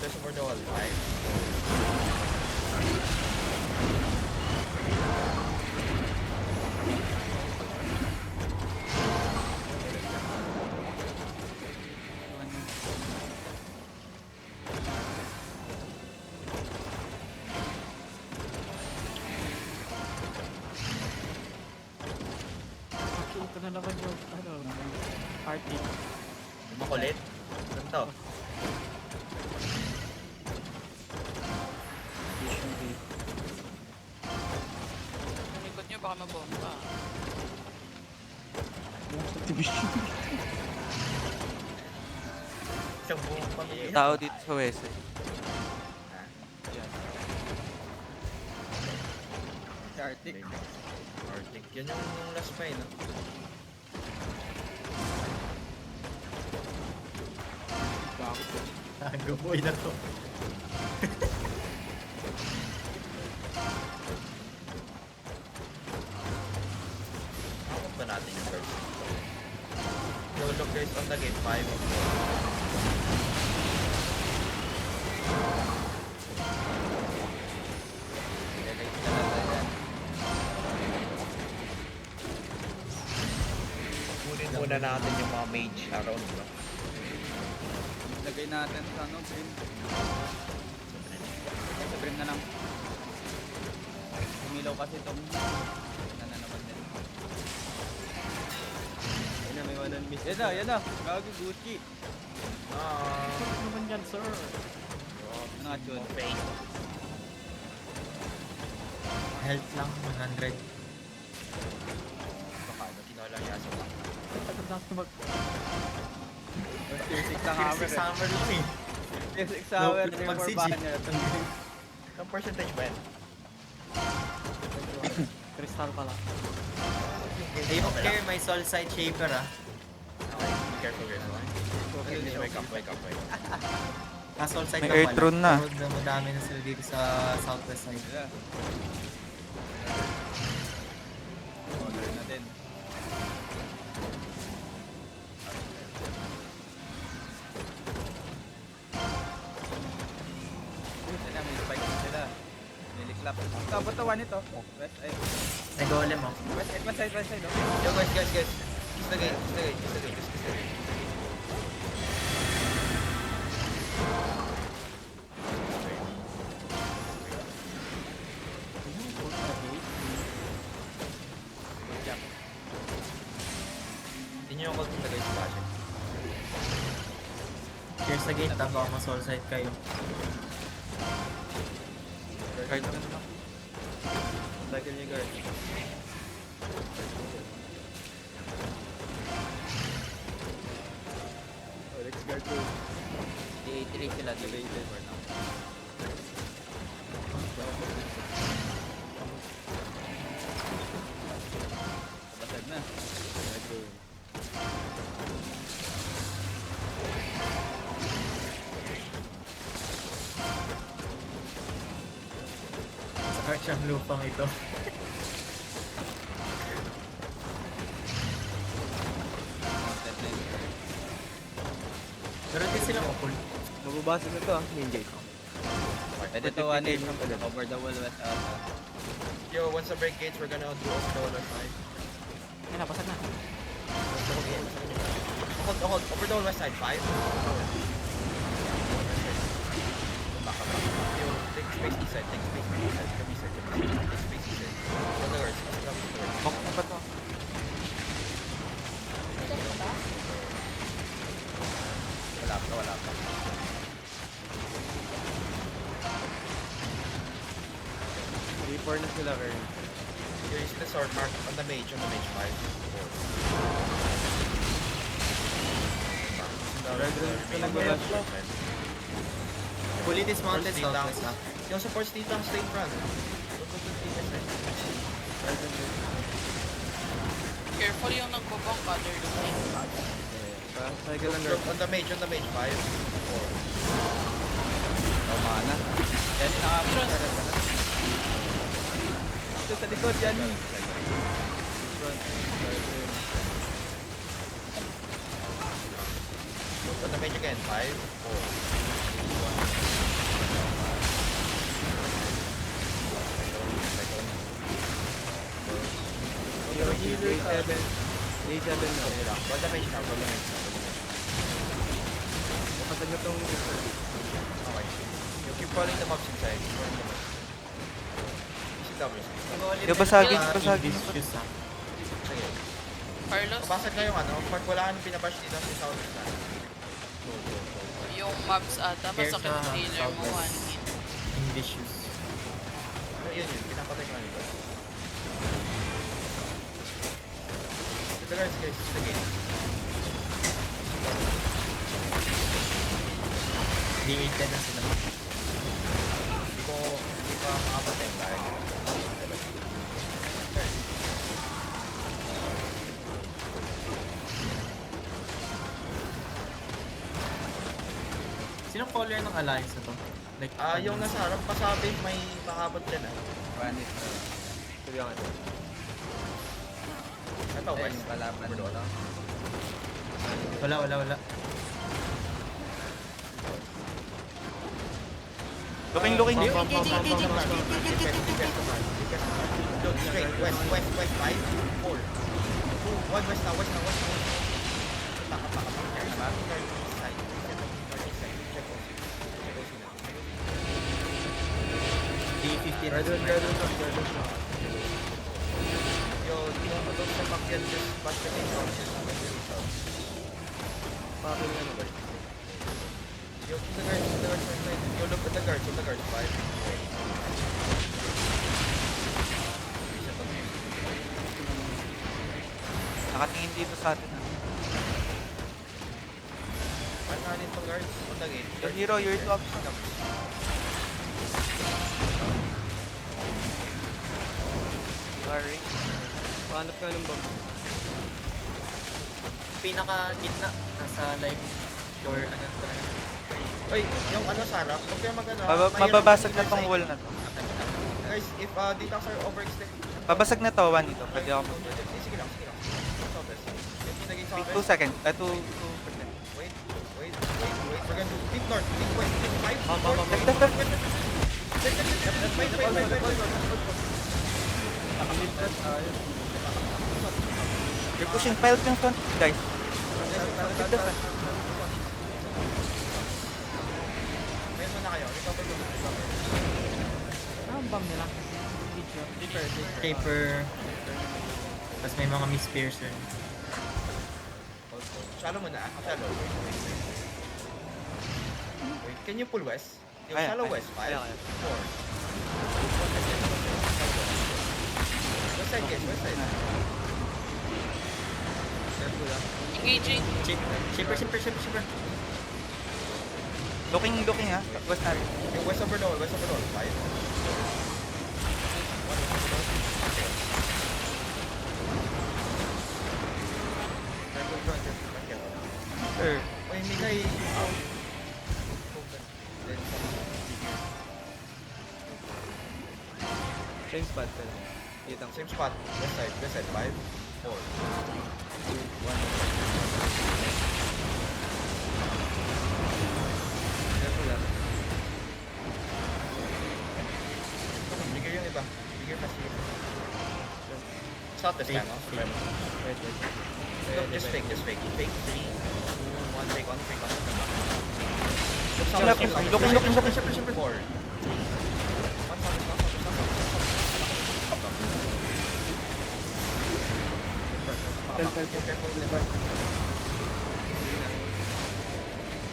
Press over the wall. 5, Ito na naman yung, party. makulit. Ganito. Ang likod nyo, baka mabomba. Division. Isang buong pamilya. Tao dito sa West. Si Arctic. Arctic. Yun yung last pa no? Tago boy na to. Ako ba natin yung first? No look guys on the gate 5. Kunin muna natin yung mga mage around bro. Lagay natin sa ano, Brim. Sa Brim na lang. Umilaw kasi itong na naman din. Yan na, may 1 miss. Yan na. Gagi, Gucci. Ano naman yan, sir? Ano nga, Chun? Okay. Health lang 100. Baka tinola niya sa mga. Ano na mag... Tier 6 ang hammer. Summer lang eh. Tier 6 hammer. No, Tier 4 mag-siege. bahan niya. Ang percentage ba yan? Crystal pala. Hey, okay, may soul side shaper ah. Okay, be careful guys. Okay, wake up. Soul side May na pala. Earth Rune na. Pero madami na sila dito sa southwest side. Yeah. Order na din. Sila, may spike din sila. Niliklap. Tapos tawan ito. West, ay. May golem oh. West side, west side. Yo guys. Kiss the gate. Hindi nyo yung call to guys sa Here's the gate, baka ma-soul side kayo. Kahit Cycle niya guard. Oh, let's guard too. D3 sila, Elevated for now. Basag na. Guard too. Sa siyang lupang ito. Mounted na yun. Pero hindi sila makul. Mababasa na ito main gate. Pwede to one in, over the wall west ata. Yo, once the break gates, we're gonna do off the wall side. Yan na, basag na. Hold, over the wall west side, 5. Back. Yo, take space east side, take space east side, come east side, take space east side. Go the words, go the words. Bak na ba to? Wala pa. Report na sila, Vern. Yo, you see the sword mark on the mage 5. Red Rune pa nag-rush. Fully dismounted southwest ha. Yung supports dito ang stay front. Careful yung nagbobong cutter doon. Cycle lang guard. On the mage 5. Tama na. Yan yung nakapagkaroon ka na. Ito sa likod, yan yung. On the mage again, 5, 4, 3, 2, 1. Day 7 na. Okay lang. One damage na. One damage na. Kapatag na tong Okay. You keep calling the mobs inside. Keep calling the mobs. Sit down, Risk. Yung basagin, basagin. Vicious ah. Sige. Carlos, Kapasag na yung ano. Pag wala kang pinabash dito sa southwest na. Go, go, go. yung mobs ata, There's masakit a healer mo, southwest. one hit. Vicious. Yun yun. Pinapatay ko na nito. To the guards guys. To the gate. Limited na sila. Hindi pa makapatay dahil. Sinong caller ng alliance na to? Like, Yung nasa harap pasabi may makabot din ah. Vanit. Ito yung ano. Ito, Ayun, west. kalaban Overlord. dito. Wala. Looking. Straight, west, 5, 4, 2, 1, west na. Taka. Northeast side. Check OC. D15. Don't step up yet, just bash the main road. Papin ano ba? Yo, to the guards, Yo, look at the guards, 5. Nakatingin dito sa atin. Ano nga din itong guards? On the gate. Your hero, you're too up. Sorry. Pahanap ka ng bomb. Pinaka-gitna. Nasa like, your ano talaga. Oy, yung ano Sarah, huwag kayo mag-ano. Mababasag na tong wall na to. Guys, if data are overextended. Babasag na to, one dito. Pwede ako mag... Sige lang. Southwest. Yung naging 2 southwest. seconds. 2 Wait. We're gonna do deep north, deep west, deep 5, 4, You're pushing pile yung front, guys. Meron mo na kayo. Recover mo na. Ang bang nila? Taper. Tapos may mga Miss Pearson. Shallow mo na. Shallow. Wait, can you pull west? Yung Kaya, shallow kaya. west, 5, 4. Kaya. West side guys, west side. Careful ah. Engaging. Shipper. Looking ha. West natin. Yung west over door, 5. Careful front, careful. Sure. Wait, hindi kay... Then, Same spot pero. Kitang same spot, west side, 5, 4, 2, 1. careful lang. Bigger yung iba. Bigger fast. Southwest lang, no? Supremo. Wait. Look, just fake. Fake 3, 2, 1, fake 1, fake 1. Looking. 4.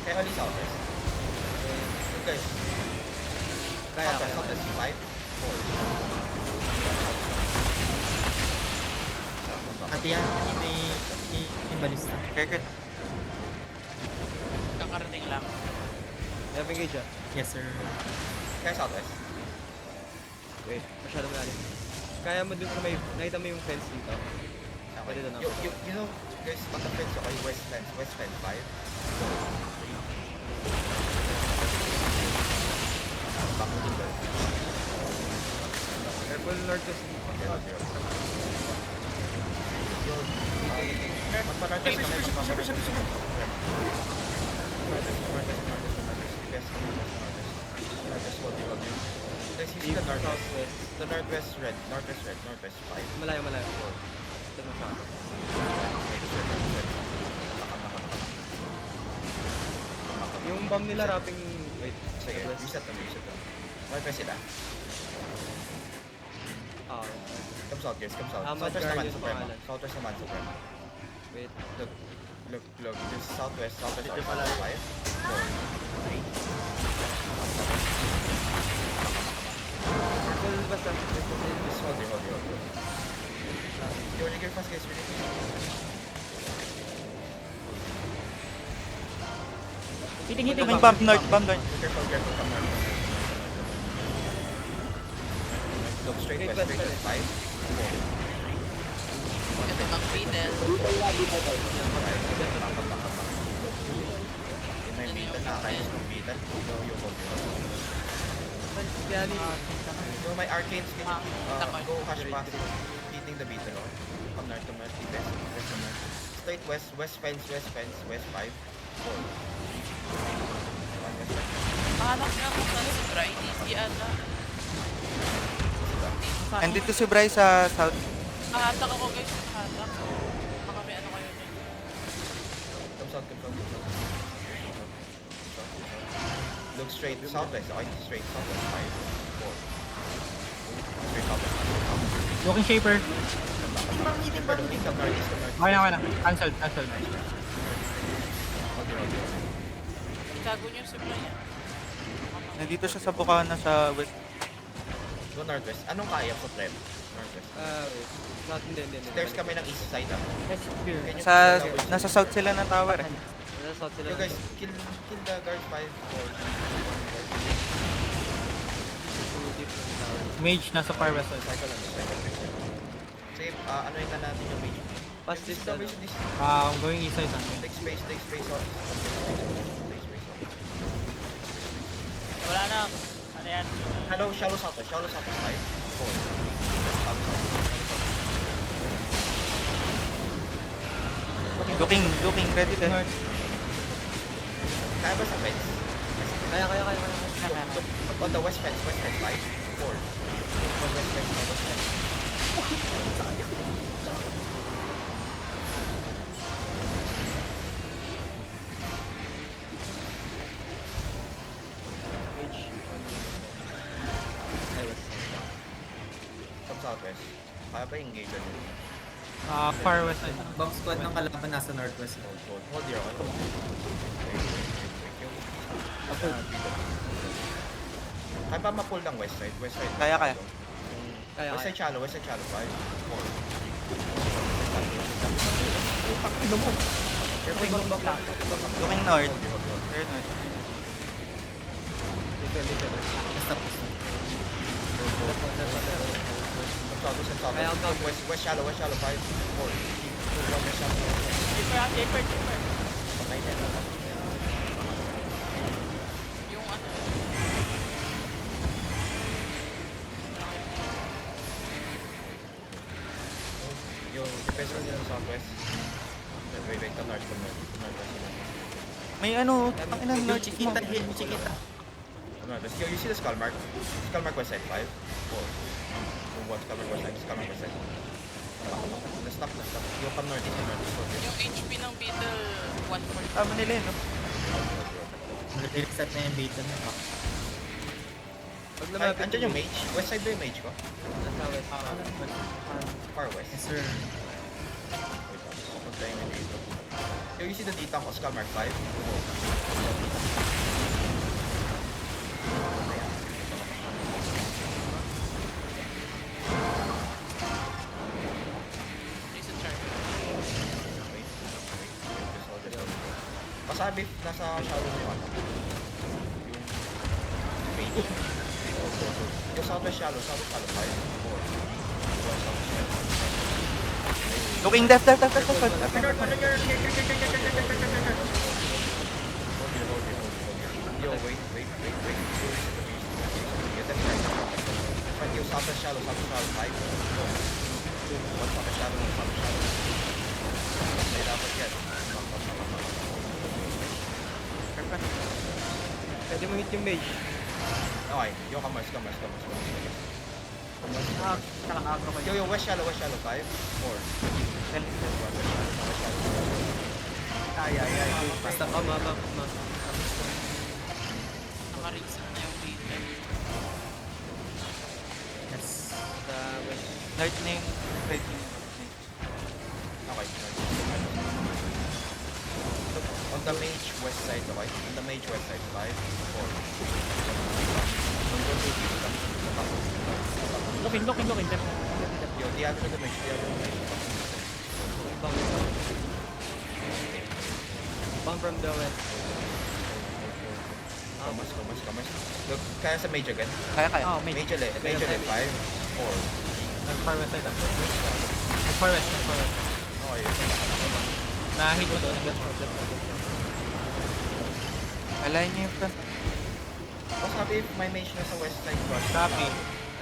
Kaya hali southwest. Good guys. Kaya. Southwest 5, 4. At yan, may balista. Kirkit. Kakarating lang. Have engage ah. Yes, sir. Kaya southwest. Wait, masyado malalim. Kaya mo dun sa may, nakita mo yung fence dito. Okay. Pwede na. You know, guys, pag fence okay, west fence 5. Back to the Careful north kasi. The northwest red, northwest 5. Malayo. 4. Ito na siya. Yung bomb nila wrapping... Wait, Sige, West. reset na. Okay pa sila. Ah, Come south, guys. Come south. Ahmad Southwest naman, Guardian Suprema. pangalan. Southwest naman, Suprema. wait. Look. This is southwest. Dito Are pala. 5, 4, 3. Circle basta. Just hold you. You're really fast, guys. Really fast. Hitting. May bump north. Careful. Come north. Look straight Straight west. west, 5, 4. Ito ng Beetle. May beaten na tayo sa beaten. Yung hold. Yani, Yung may arcanes, Takoy. go hash pass. Hitting the beaten. Come north. West to north. Straight west fence, west 5, 4. Mahanap nga kung saan si Briny. Di ata. Andito si Bryce sa south. Hahatak ako guys. Hahatak. Baka may ano kayo dyan. Come south. Look straight southwest. Okay, straight southwest. 5, 4. Straight southwest. Looking shaper. Shaper, looking come northeast. Okay na. Cancel. Gago niyo si Briny. Nandito siya sa Bukana sa west. Go northwest. Anong kaya sa trend? Northwest. wait. Not, hindi. Stairs kami ng east side. Can you Nasa south sila ng tower. Nasa south sila. You guys, kill the guard 5, 4. Mage nasa far west. Cycle. Sige, anuhin na natin yung mage. Pass this The ano. mage this. I'm going east side. Take space. Take space. Wala na. Ano yan? Shallow southwest. 5, 4. Looking, ready to. Kaya ba sa fence? Kaya. Look on the west fence, 5, 4. West fence. Come southwest. Kaya ba yung engage yun? Far west side. Bomb squad ng kalaban nasa northwest. Hold your own. Kaya ba ma-pull ng west side? Kaya. West side shallow, 5, 4. Looking north. Very north. Basta po. West shallow, 5, 4. West shallow. Patay na. Yung ano. Yung defense nila sa southwest. Wait, come north. May ano, tanginan Yung north Chiquita, mo. Hill, Chiquita. You see the skull mark? Skull mark west side, 5, 4. Yung one skull mark west side. Let's stop. Yung come northeast. Yung HP ng Beetle. 140. Tama nila yun, no? Reset na yung beta na. Pag lumapit Andyan yung mage. West side ba yung mage ko? Nasa west. Far west. Yes, sir. Punta yung dito. You see the dita ko, skull mark 5. Reset charge. Masabi, nasa shadow yung ano. Yung mage. Yung southwest shallow, 5, 4. Looking left. Yo, wait. Get them right. Find you southwest shallow, 5. One southwest shallow. May dapat yan. Pwede mo hit yung mage. Okay, yo, come. Isa lang agro ko Yo, west shallow, 5, 4. Sell. West shallow. Basta ka, mama. Naka-reason na yung data. Yes. Sa west. North na yung red yung Okay. On the mage west side, okay? On the mage west side, 5, 4. Control 2, Looking. Yo, the other the mage, Bomb from the west. Kamas. Look, kaya sa mage again. Kaya. Oh, may Mage ulit, 5, 4. Nag-far west side ako. Nag-far west. Okay. Nahit mo doon. Alayin niyo yung front. Mas happy if my mage na sa west side cross. Copy.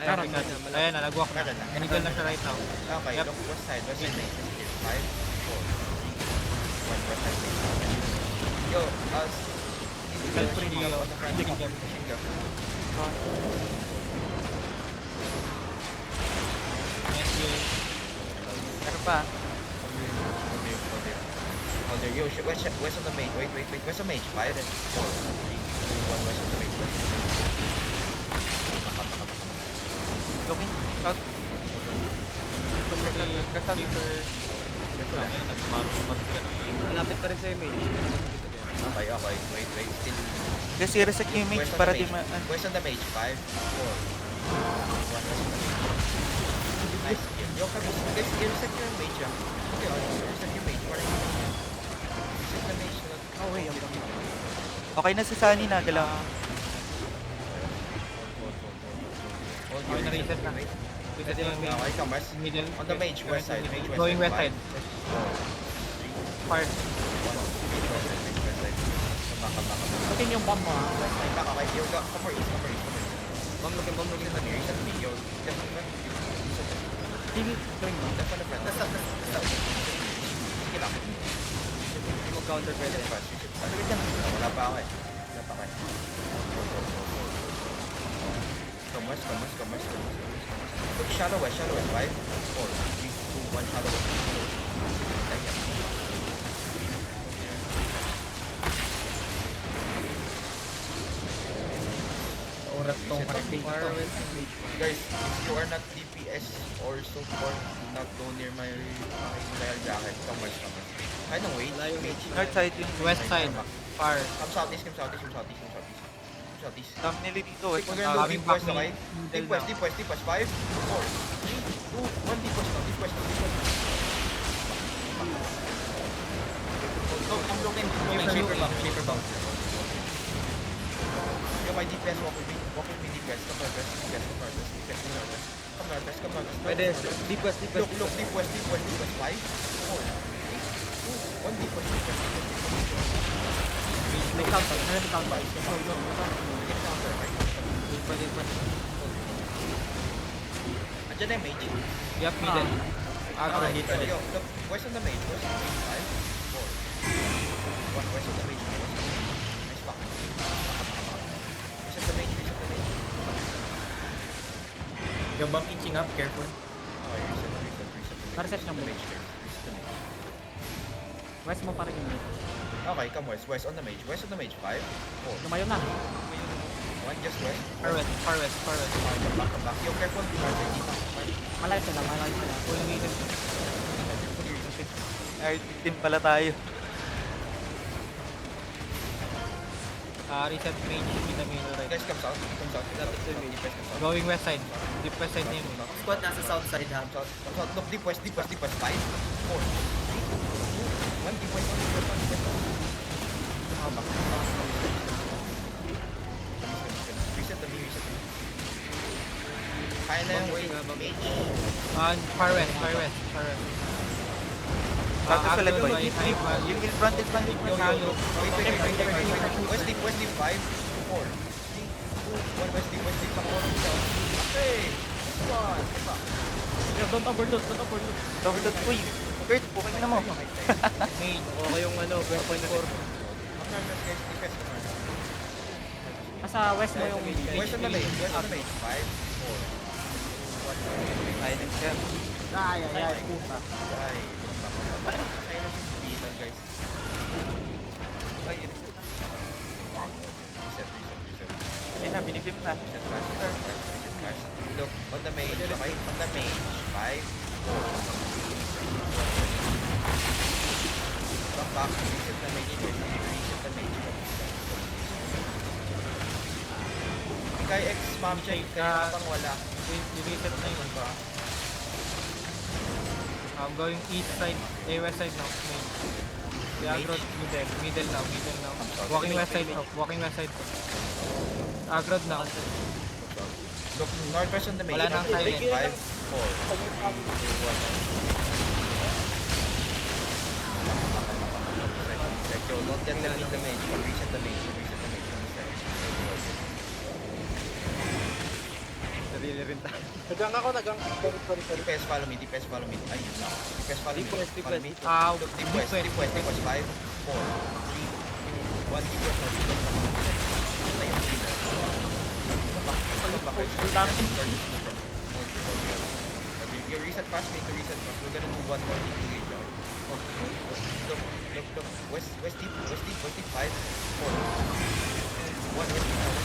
Meron na. Ayan na, nag-walk na. Meron na. Illegal na siya right now. Okay, Yep. look, west side mage. 5, 4. 1 west side mage. Yo, Feel free to go. Yes, yes. Pero pa. Oh, there. Yo, west on the mage. Wait. West on mage. 5, 4, 3, 2, 1. West on the mage. Looking. South. Malapit pa rin sa'yo, mate. Okay. Wait. Still. Kasi reset yung mage West on para the di mage. ma... West on the mage. 5, 4, 1. West on the mage. Nice. Yo, guys, reset your mage. Okay, reset your mage. Reset the mage. Oh, wait. Okay na si Sunny na, dalawa. Okay, na-reset na. Reset yung mate. Okay, come west. Middle. On the mage, west side. Mage west Going west side. side. Far. Looking yung bomb mo ha. Come more east. Bomb looking. Reset the mage. Reset the mage. Yo, just on the front. TV. Going mo. Just on the front. Sige lang. Hindi mo counter pwede. Wala pa ako eh. Come west. Look, shallow west. 5, 4, 3, 2, 1, shallow west. Oras tong connecting Far ito. west. Guys, if you are not DPS or support, do not go near my royal jacket. Come west. Kaya nang wait. Wala yung Mage. North side yung West side. Far. Come southeast. Dam nila dito. We're West gonna side. do coming deep back west, okay? Deep west. 5, 4, 3, 2, 1, deep west now. I'm looking. Shaper bump. Yo, my DPS, walk with me, DPS. Come northwest. Come northwest. Pwede. Deep west. Look, deep west. 5, 4, 3, 2, 1, deep west. May counter. May counter. Andiyan na yung mage. Yup, middle. Agro hit ulit. Yo, look, west on the mage. 5, 4, 1, west on the mage. Nice back. Reset the mage. Yung bomb inching up, careful. Okay, reset. Na-reset niya mo. Mage there. Reset the mage. West mo pa rin yung Okay, come west. West on the mage. 5, 4, lumayo na. 1, just west. Far west. Come back. Yo, careful. Malayo sila. Full meter. R15 pala tayo. Reset mage. Kita middle right. Guys, come south. Going west side. Deep west side na yun. Squad nasa south side ha. Come south. Look, deep west. 5, 4, 3, 2, 1, deep west. Reset the mage. Kaya na yung wait. Mage. Far west. Bakit sa left Agro boy? by high value. Yung in front is man. Shallow. West deep. 4, 3, 2, 1, west deep. Okay. Don't overload. Double dot. Uy, Kurt, puking na mo. Mage. Okay yung 1.4. Nasa west mo yung West on the mage. 5, 4, 1, Silence yan. Ay, puta. Ay, kaya na siya bitan guys. Ay, Reset. ayun na, binibim na. Reset flash. Look, on the mage, okay? On the mage. 5, 4, 3, come back, reset the mage, reset the mage. Kay X ma'am check, kaya pang wala. I-reset na yun ba? I'm going east side, west side now. Main. The Agrod, middle now. Walking west side. Agrod now. Look, northwest on the mage. Wala nang silent. 5, 4, 3, 2, 1. Check yo, don't get them in the mage. Reset the mage. Sarili rin tayo. DPS follow me. Ayun na. DPS follow me. Follow me. Look, DPS. 5, 4, 3, 2, 1. DPS na. Ito yung healer. You reset fast, make a reset fast. We're gonna do one more engage out. Look. West deep. 5, 4. 1 hit now.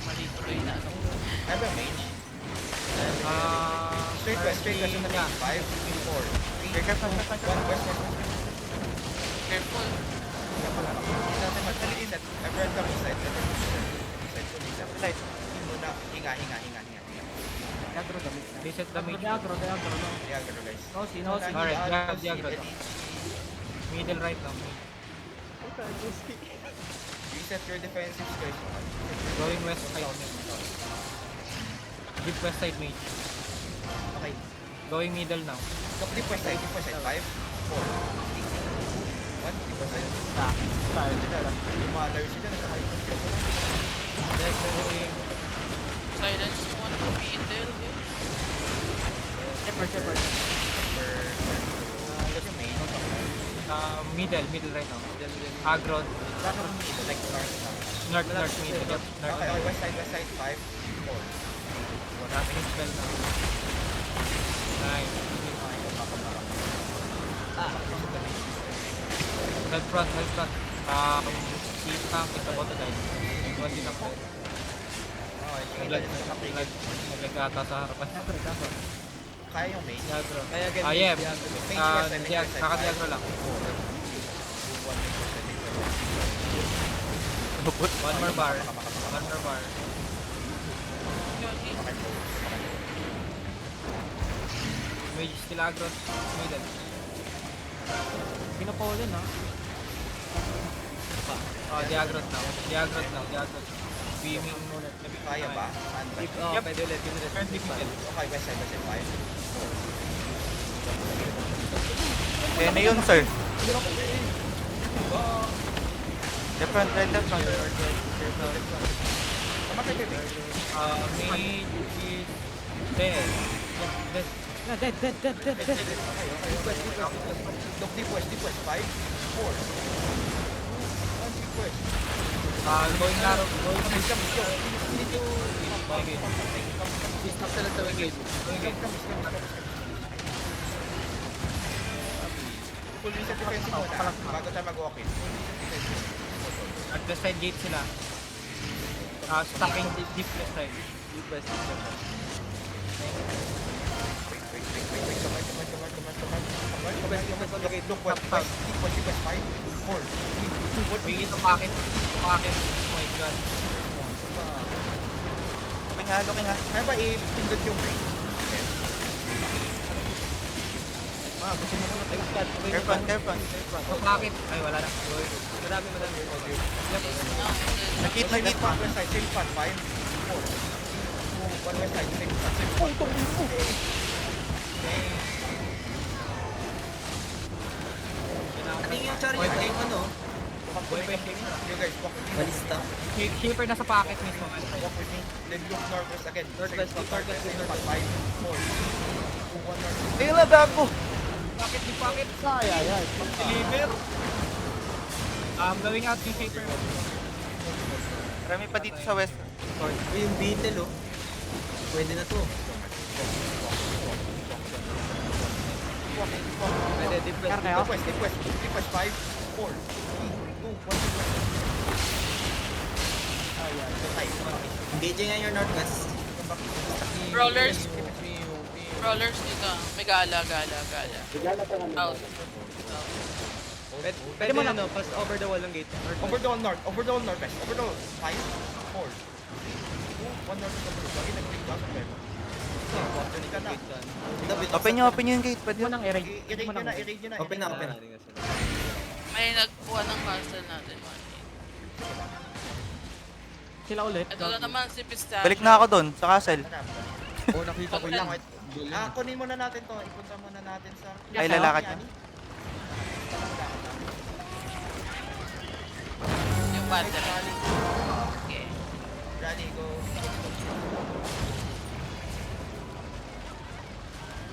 Mali tuloy na ano. I have a mage. Straight west on the mage. 5, 4, 3, 1 west. Careful. Reset. Everyone come inside. Reset. Muna. Hinga. Agro damit na. Reset the mid. Agro, no. Diagro guys. No, si. Alright, Agrod. Middle right now. Reset your defensives guys. Going west side. Deep west side mid. Okay. Going middle now. Look, deep west side. 5, 4, 3, 2, 1. Deep west side. Yung mga layers sila nakakaipon sila. Silence mo ano be in there. Shepherd. Kasi may Middle right now. Agrod. like North middle. Okay, west side, 5, 4. Casting spell now. Nice. Health front. Keep tank is about to die. One din ako. Naglag ata sa harapan. Kaya yung main. Diagro. Kaya ganun. Yeah. Main west side, Naka-diagro lang. One more bar. Mage still aggro. Middle. Pinapawalin ha. Diagrod now. Beaming. Kaya ba? Saan ba? Yep. Pwede ulit. Currently middle. Okay, west side, 5. Kaya na yun, sir. Left front. Kamatay ka, Vic. Mage is dead. Dead. Yeah, dead. Look, deep west, 5, 4. 1 deep west. Going narrow. Going Come, Stop sila sa engage. Full reset defense muna. Bago tayo mag-walk-in. At the side gate sila. Stacking deep left side. Wait. Come on. Look, west, deep west, 5, 4, 3, 2, 1. Wingit umakit. Oh my god. Looking ha. Kaya ba i-pindot yung ring? Careful. Umakit. Ay, wala na. Madami. Nakit, west side, same spot, 5, 4, 2, 1 west side, same spot, same spot. Ating yung charge yung ano, You guys, walk with me. balista. Shaper na sa pocket mismo. Walk with me. Then look northwest again. Northwest, Same spot, 5, 4, 2, 1 northwest. Ayun na, dapo. Deep pocket. Ay, ay, ay. Deliver. Going out yung Shaper. Marami pa dito sa west. Uy, yung Beetle, oh. Pwede na to. Pwede, deep west. 5, 4, 3, 2, 1. Engaging on your northwest. Rollers. Rollers dito. May gala. Out. Pwede mo na, pass over the wall ng gate. Over the wall northwest. Over the wall. 5, 4, 2, 1 northwest over the wall. Lagi nag-break down sa level. Water ka na. Open nyo yung gate. Pwede Mo yun. nang i-raid. I-raid nyo na. Open na. May nagkuha ng castle natin. Sila ulit. Ito na naman si Pistachio. Balik na ako doon, sa castle. Oh, nakita ko lang. Kunin muna natin to. Ipunta muna natin sa... Ay, lalakad ka. Yung battery. Okay. Rally, go.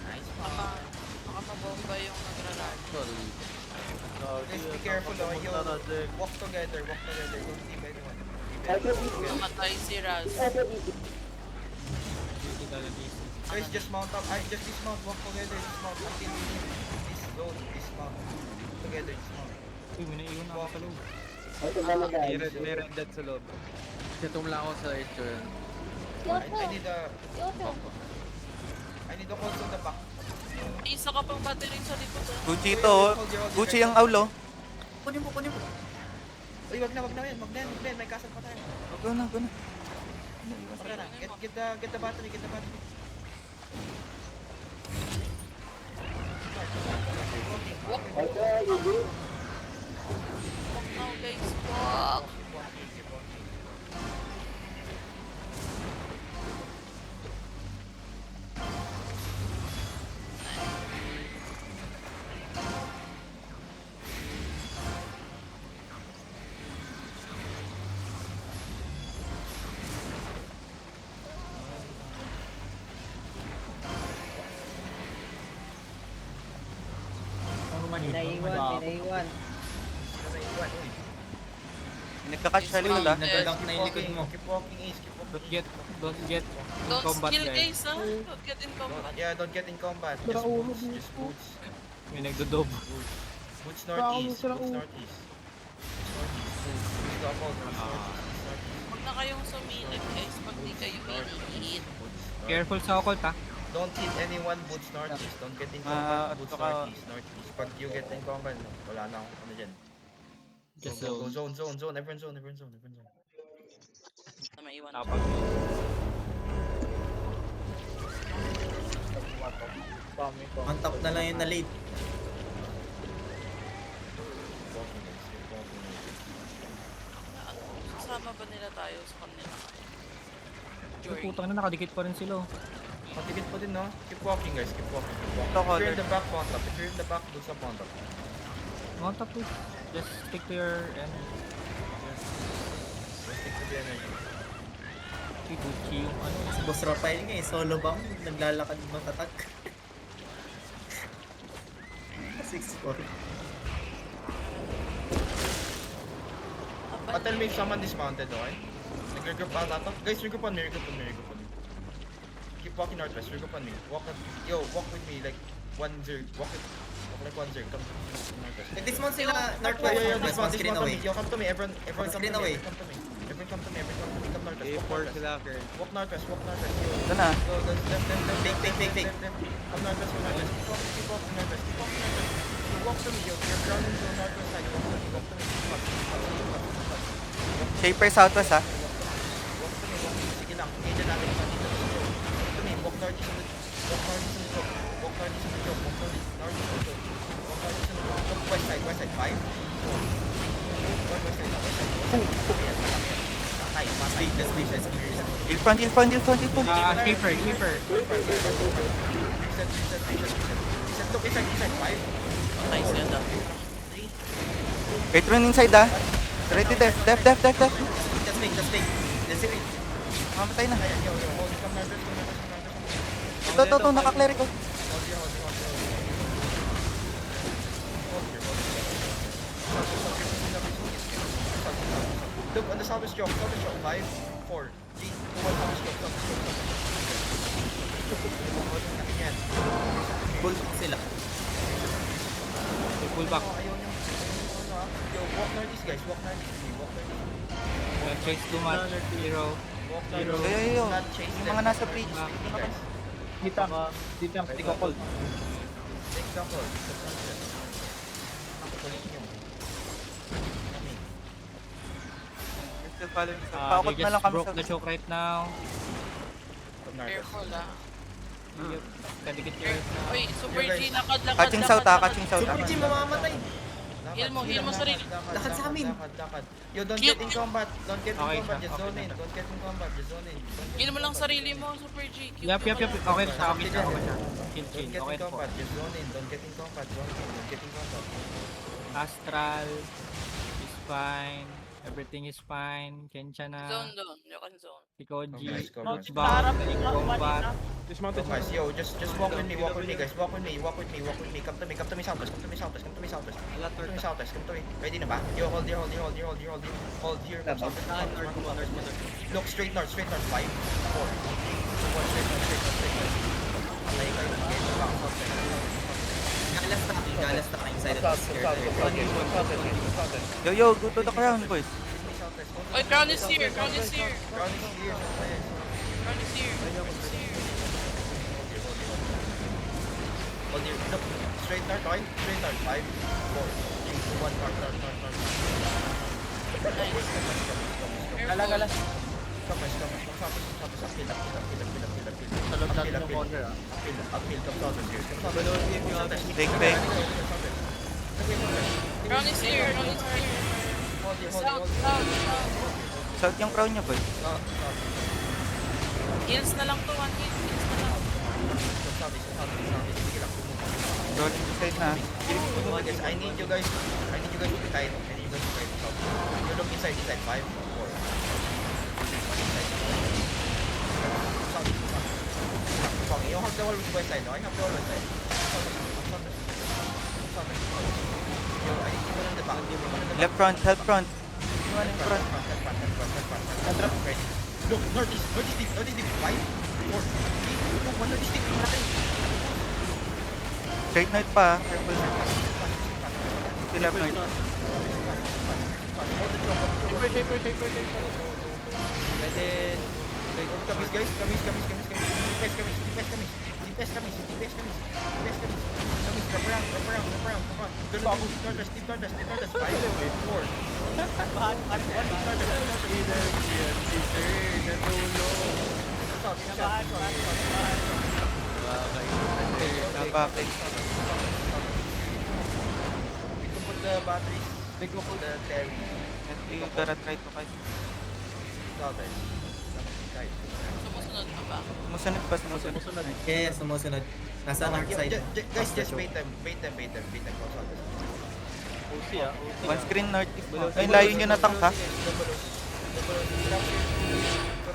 Nice. Baka mabomba yung nagrarally. Guys, be careful, oh. Yo, walk together. Don't leave anyone. Namatay si Raz. Guys, just mount up. Just dismount. Walk together. Dismount until we leave this zone. Dismount. Together, dismount. Uy, may naiwan na ako sa loob. May red dead sa loob. Tumula ako sa ito. I need a call to the back. Isa ka pang battery sa likod. Gucci ito, oh. Gucci ang aulo. Kunin mo. Uy, wag na yan. May castle pa tayo. Go na. Okay na. Get the battery. Walk now guys. Walk. Pinaiwan. Nagka-catch sa likod, ah. Nagdadunk na yung likod mo. Keep walking east. Don't get in Don't combat, skill guys. guys ha. Don't get in combat. Yeah, don't get in combat. Sira ulo, Just boots. May nagdodob. Boots northeast. Sira ulo. Northeast. Use the uphold. Huwag na kayong sumilip guys pag di kayo pinihit. Careful sa occult, ha. Don't hit anyone. Boots northeast. Don't get in Ah, combat. Boots saka- northeast. Pag you get in combat, wala na akong ano dyan. Just Go. Zone. Everyone zone. Na maiwan. Tapag. On top na lang yung na-late. Sasama ba nila tayo sa kanila? Uy, Jory. putang na, nakadikit pa rin sila, oh. Patigit po din, no? Keep walking, guys. Keep walking. Ito, If you're caller. in the back, mount up. If you're in the back, do some mount up. Mount up, please. Just stick to your enemy. Just stick to the energy. Si Gucci yung ano. Si Boss Rafael nga eh, solo bang naglalakad matatag. 6-4. Tell me if someone dismounted, okay? Nag-regroup pa nato. Guys, regroup on me. Keep walking northwest, regroup on me. Walk with me like 1-0. Walk like 1-0. Come northwest. Eh, dismount sila northwest. Yo, Northwest, one screen away. Yo, come to me. Everyone Screen away. Come to me. Come northwest. Walk northwest. Ito na. Go, left. Fake. Come northwest. Keep walking northwest. Walk to me. You're grounding to the northwest side. Walk to me. Shaper southwest, ha. Walk to me. Sige lang. Agent natin pa dito. Walk to me. Walk northeast on the joke. Walk northeast on the joke. Look west side. 5, 4, 1 west side. Patay. Space. Hill front. Shaper. Reset. Look inside. 5, Nice ganda. 3, Patron inside, ha. Ready, def. Just fake. Just fake. Mamatay na. yo. Hold. Come northwest. Ito, naka-cleric, oh. Hold. Look, on the southwest stroke. 5, 4, 3, 2, 1, southwest stroke. Yan. Bull sila. Pull back. Ayaw niyo. Yo, walk northeast guys. Walk northeast. Chase too much. Hero. Walk Hero. northeast. Yo. Not chase Yung them. mga nasa bridge. Guys. Dito ko call. Take the call. Kulit niyo. We're still following. They Pakot na lang just kami broke sa... the choke right now. Careful Yep. Kadikit kayo right now. Uy, Super G, lakad. Catching south catching south Super G, mamamatay. Heal mo sarili. Lakad sa amin. Lakad. Yo, don't Cute. get in combat. Don't get in Okay combat. siya, Just okay zone in. siya. Don't get in combat. Just zone in. Heal mo lang sarili mo, Super G. Cute Yup. ka lang. Okay siya. Okay siya. Chill. Don't get Okay in na po. combat. Just zone in. Don't get in combat. Zone in. Don't get in combat. Astral is fine. Everything is fine. Kensha na. Zone. You can zone. Tikoji. Nice, go, It's nice. back. Combat. Oh, guys, yo, just walk with me, guys. Walk with me. Come to me, southwest. Come to me, southwest. Come to me. Ready na ba? Yo, hold here. Hold here. Come southwest. Look, straight north. 5, 4, 2, 1, straight north. Patay kayo. Get the back, southwest. Galas na kayo inside of the Yo, go to the crown, boys. Southwest. Uy, crown is here. Crown is here. Southwest. Hold here. Look, straight north, okay? Straight north. 5, 4, 3, 2, 1, north. Gala. Come southwest. Uphill. Take back. Crown is here. South. South yung crown niya, boys. Heals na lang to, 1 hit. Heals na lang. Rolling to side na. I need you guys to be tight. You look inside 5, 4. You have the wall with west side, no? I have the wall west side. Yo, I need you on the back. Left front, help front. Front. Ready. Look, northeast deep. 5, 4, 3, 2, 1, northeast deep. Straight north pa. Careful. Still left north. Kamis guys. DPS kamis. Wrap around. Deep northwest. 5, 4. Napakit. We can put the batteries. We can put the Terry. You gotta try to fight. Southern. Sumusunod ka ba? Sumusunod. Yeah, sumusunod. Nasa north side. Guys, just bait them. Go southwest. One screen north. Ay, layo nyo na tank, ha? Come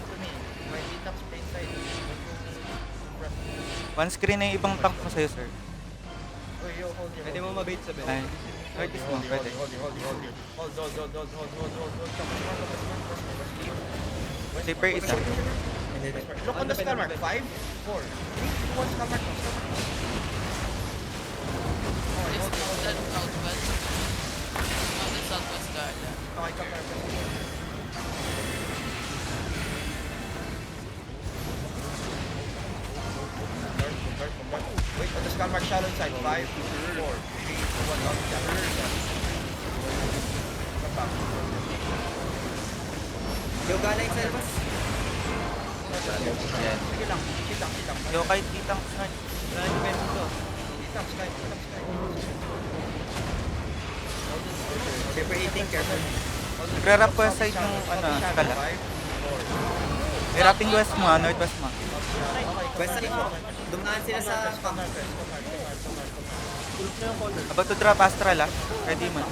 to me. My detox play side. One screen na yung ibang tank mo sa'yo, sir. Oh, yo, hold here. Pwede mo mabait sa bed. Ay, north is mo, pwede. Sleeper isa. Look on the star mark. 5, 4, 3, 2, 1, star mark. This is southwest. Southwest Garden. Okay, come here. Wait, on the star mark shallow side. 5, 4, 3, 2, 1, out the Come back. Yo, gala inside boss. Sige lang. Yo, kahit di tank north. Detox, sky. Paper 18, careful. Gra-wrap ko yung side yung, skala. 5, 4. May wrapping west mo, northwest mo. West side mo. Dumaan sila sa camp. About to drop astral, ha? Ready mo.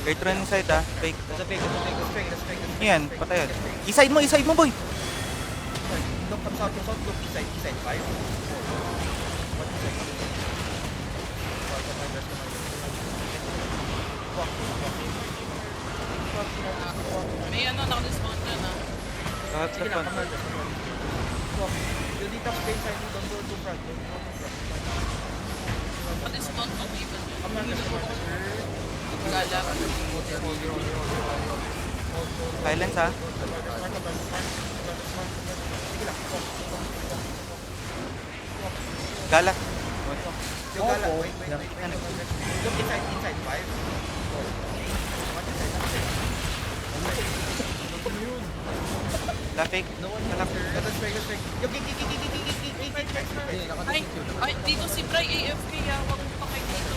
Right run inside, ha? Fake. Nasa fake. Yan, patayan. Iside mo, boy! look, come south, look, east side, 5, 4, 1 east side. Come on, rest, walk. May ano, naka-dismount na na. Lahat Sige sa lang, front. come on, walk. Yung dito, stay inside, don't go to front, don't go to front. Naka-dismount pag even. Come on, rest, Gala. Silence ha. Sige lang, walk. Galak. Yung gala, wait. Look inside, 5, 4, 3, 1 Lafik. Galak. Yung gig. Ay, dito si Bray AFK ah. Huwag mo pa kayo dito.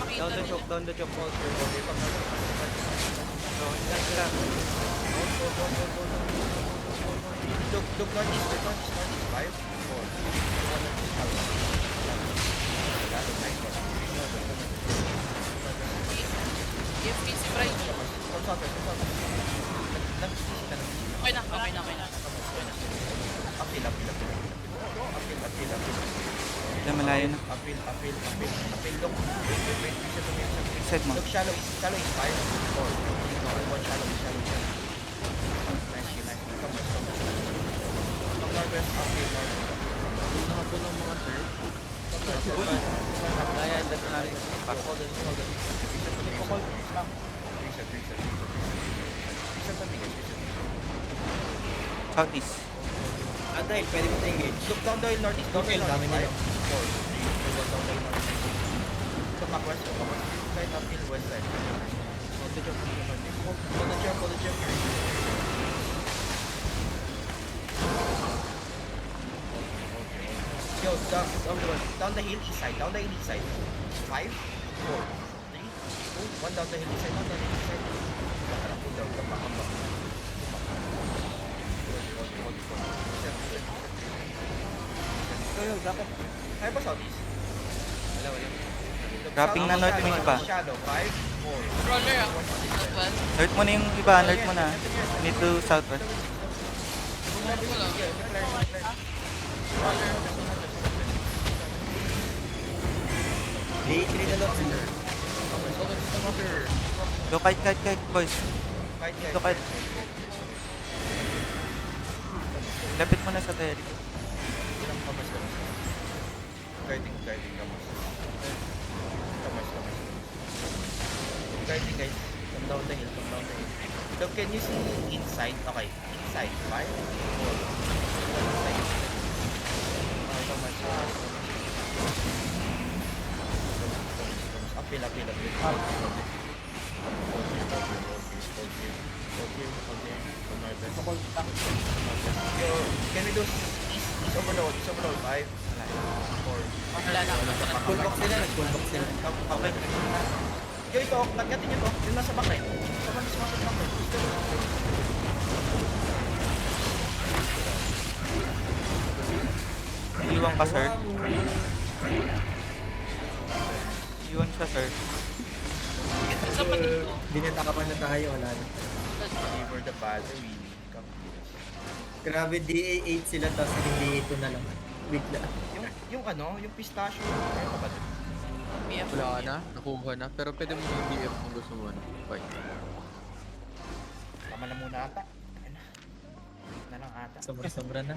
Makita nila. Down the choke. Look northeast, 5, 4, 3, 2, 1. AFK si Bray. Okay na. Appeal. Hindi malayo na. Appeal. Look, wait. Side mo. Look, shallow is 5, 4, 3, 2, 1, shallow. Nice. Come northwest, appeal, Nakapuno ang mga third. Ayan, that's natin. Southeast. Dahil pwede mo engage. Look down the hill northeast, Okay, dami nila. 5, 4, 3, 2, 1, down the hill northeast. Look back west, side, uphill, west side. Hold the jump. Yo, down the hill east side, 5, 4, 3, 2, 1, down the hill east side. Pull down, come back. Kaya ba southeast? Wala. Wrapping na north yung iba. Shadow, 5, 4, Roller ah. Northwest. North mo na yung iba. North mo na. Need to southwest. D3 na lang. Go kite, boys. Go kite. Lapit mo na sa Terry. Guarding, kamas. Guarding, guys. Come down the hill. Look, can you see inside? Okay, inside. 5, 4, 1 inside. Kamas. Appeal. Yo, can we do east overload? 5, 4, Wala na. Full box sila. Okay. Yo, ito, nagkatin nyo to. Yung nasa back right. Someone is mounted back right. Iwan ka, sir. Iwan siya, sir. Isa pa dito. Binatakapan na tayo. Wala na. Deliver the battery. Grabe, DA8 sila tapos naging DA2 na lang. Bigla. Yung pistachio. Ano ba? BF. Wala ka na, nakuha na. Pero pwede mo yung BF kung gusto mo. Fight. Tama na muna ata. Ayun na. Na lang ata. Sobra na.